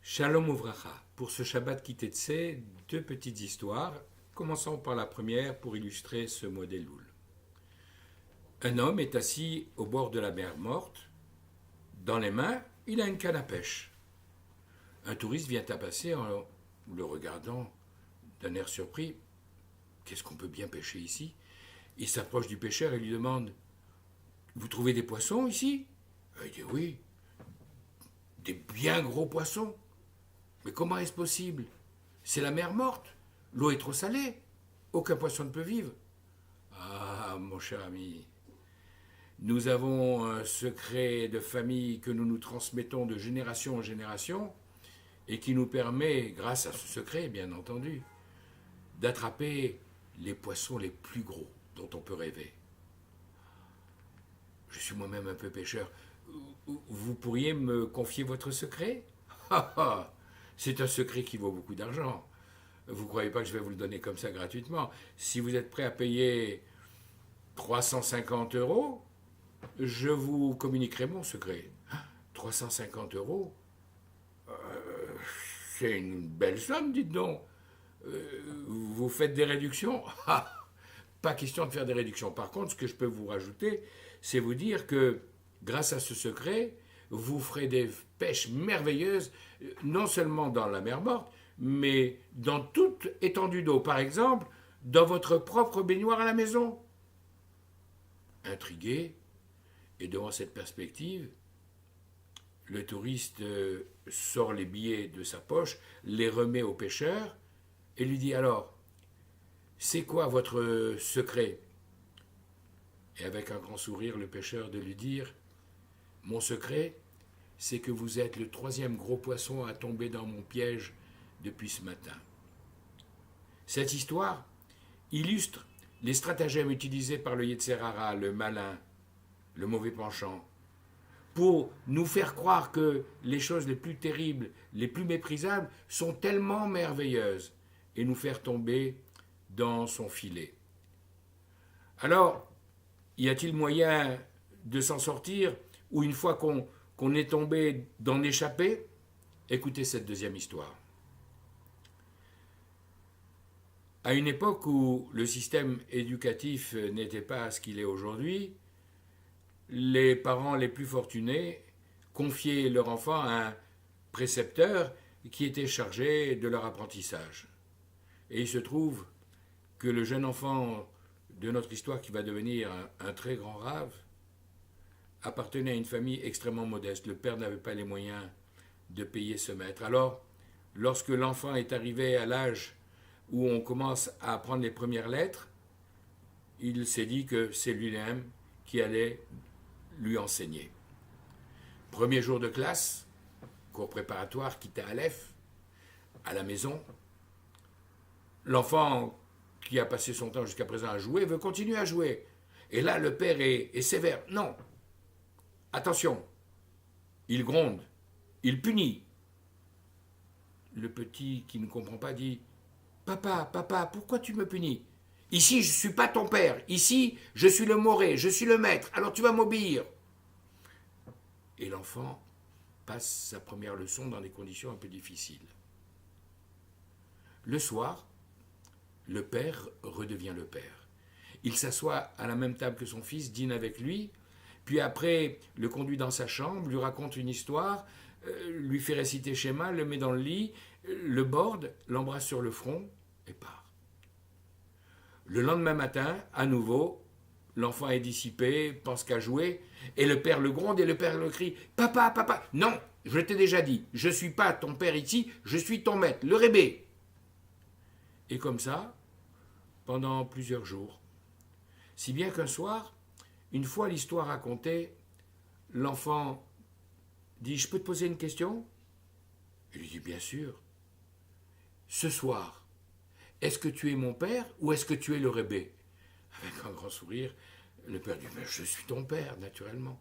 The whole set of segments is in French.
Shalom Uvracha. Pour ce Shabbat Kitetse, deux petites histoires. Commençons par la première pour illustrer ce mot d'Elul. Un homme est assis au bord de la mer morte. Dans les mains, il a une canne à pêche. Un touriste vient à passer en le regardant d'un air surpris. Qu'est-ce qu'on peut bien pêcher ici? Il s'approche du pêcheur et lui demande: Vous trouvez des poissons ici? Il dit: Oui, des bien gros poissons. Mais comment est-ce possible? C'est la mer morte. L'eau est trop salée. Aucun poisson ne peut vivre. Ah, mon cher ami, nous avons un secret de famille que nous nous transmettons de génération en génération et qui nous permet, grâce à ce secret, bien entendu, d'attraper les poissons les plus gros dont on peut rêver. Je suis moi-même un peu pêcheur. Vous pourriez me confier votre secret? C'est un secret qui vaut beaucoup d'argent. Vous ne croyez pas que je vais vous le donner comme ça gratuitement? Si vous êtes prêt à payer 350 euros, je vous communiquerai mon secret. 350 euros, c'est une belle somme, dites donc. Vous faites des réductions? Pas question de faire des réductions. Par contre, ce que je peux vous rajouter, c'est vous dire que grâce à ce secret, vous ferez des pêches merveilleuses, non seulement dans la mer morte, mais dans toute étendue d'eau. Par exemple, dans votre propre baignoire à la maison. Intrigué, et devant cette perspective, le touriste sort les billets de sa poche, les remet au pêcheur, et lui dit: Alors, c'est quoi votre secret? Et avec un grand sourire, le pêcheur de lui dire: Mon secret, c'est que vous êtes le troisième gros poisson à tomber dans mon piège depuis ce matin. Cette histoire illustre les stratagèmes utilisés par le Yetzer Hara, le malin, le mauvais penchant, pour nous faire croire que les choses les plus terribles, les plus méprisables, sont tellement merveilleuses, et nous faire tomber dans son filet. Alors, y a-t-il moyen de s'en sortir, ou une fois qu'on est tombé, d'en échapper? Écoutez cette deuxième histoire. À une époque où le système éducatif n'était pas ce qu'il est aujourd'hui, les parents les plus fortunés confiaient leur enfant à un précepteur qui était chargé de leur apprentissage. Et il se trouve que le jeune enfant de notre histoire, qui va devenir un très grand rave, appartenait à une famille extrêmement modeste. Le père n'avait pas les moyens de payer ce maître. Alors, lorsque l'enfant est arrivé à l'âge où on commence à apprendre les premières lettres, il s'est dit que c'est lui-même qui allait lui enseigner. Premier jour de classe, cours préparatoire, quitte à Aleph, à la maison, l'enfant qui a passé son temps jusqu'à présent à jouer veut continuer à jouer. Et là, le père est sévère. Non, attention, il gronde, il punit. Le petit qui ne comprend pas dit: Papa, papa, pourquoi tu me punis? Ici, je ne suis pas ton père. Ici, je suis le moré, je suis le maître. Alors tu vas m'obéir. Et l'enfant passe sa première leçon dans des conditions un peu difficiles. Le soir, le père redevient le père. Il s'assoit à la même table que son fils, dîne avec lui, puis après le conduit dans sa chambre, lui raconte une histoire, lui fait réciter schéma, le met dans le lit, le borde, l'embrasse sur le front et part. Le lendemain matin, à nouveau, l'enfant est dissipé, pense qu'à jouer, et le père le gronde et le père le crie: Papa, papa, non, je t'ai déjà dit, je ne suis pas ton père ici, je suis ton maître, le rébé. Et comme ça, pendant plusieurs jours. Si bien qu'un soir, une fois l'histoire racontée, l'enfant dit: Je peux te poser une question? Il lui dit: Bien sûr. Ce soir, est-ce que tu es mon père ou est-ce que tu es le rébé? Avec un grand sourire, le père dit: Mais je suis ton père, naturellement.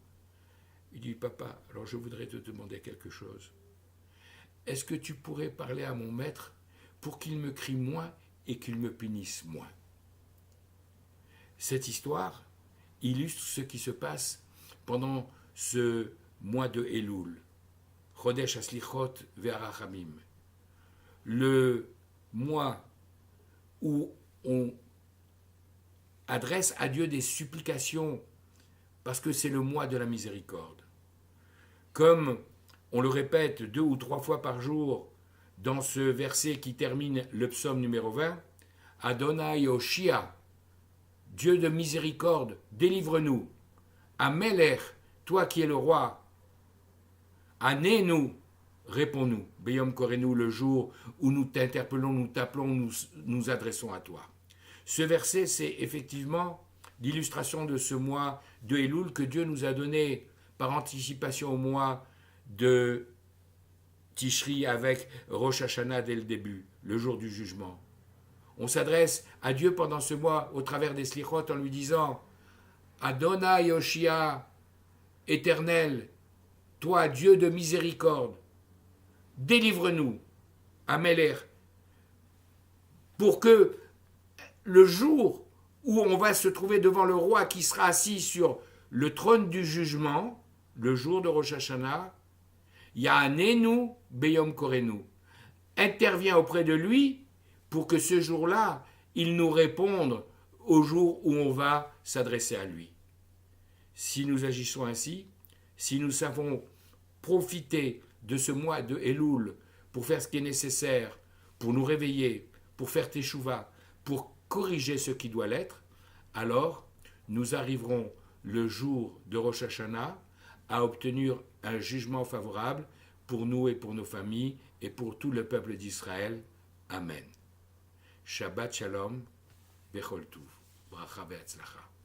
Il dit: Papa, alors je voudrais te demander quelque chose. Est-ce que tu pourrais parler à mon maître pour qu'il me crie moins et qu'il me punisse moins? Cette histoire illustre ce qui se passe pendant ce mois de Elul. Chodesh Aslichot Ve'arachamim. Le mois où on adresse à Dieu des supplications parce que c'est le mois de la miséricorde. Comme on le répète 2 ou 3 fois par jour dans ce verset qui termine le psaume numéro 20, Adonai Oshia, Dieu de miséricorde, délivre-nous. Amelech, toi qui es le roi. Ané-nous, réponds-nous. Beyom Korenu, le jour où nous t'interpellons, nous t'appelons, nous adressons à toi. Ce verset, c'est effectivement l'illustration de ce mois de Elul que Dieu nous a donné par anticipation au mois de Tishri avec Rosh Hashanah dès le début, le jour du jugement. On s'adresse à Dieu pendant ce mois au travers des slichot en lui disant Adonai Yoshia, éternel, toi Dieu de miséricorde, délivre-nous, Améler, pour que le jour où on va se trouver devant le roi qui sera assis sur le trône du jugement, le jour de Rosh Hashanah, Ya'anenu Beyom Korenu, intervient auprès de lui pour que ce jour-là, il nous réponde au jour où on va s'adresser à lui. Si nous agissons ainsi, si nous savons profiter de ce mois de Elul pour faire ce qui est nécessaire, pour nous réveiller, pour faire teshuva, pour corriger ce qui doit l'être, alors nous arriverons le jour de Rosh Hashanah à obtenir un jugement favorable pour nous et pour nos familles et pour tout le peuple d'Israël. Amen. Shabbat Shalom, Bechol Tuv, Bracha ve'atzlacha.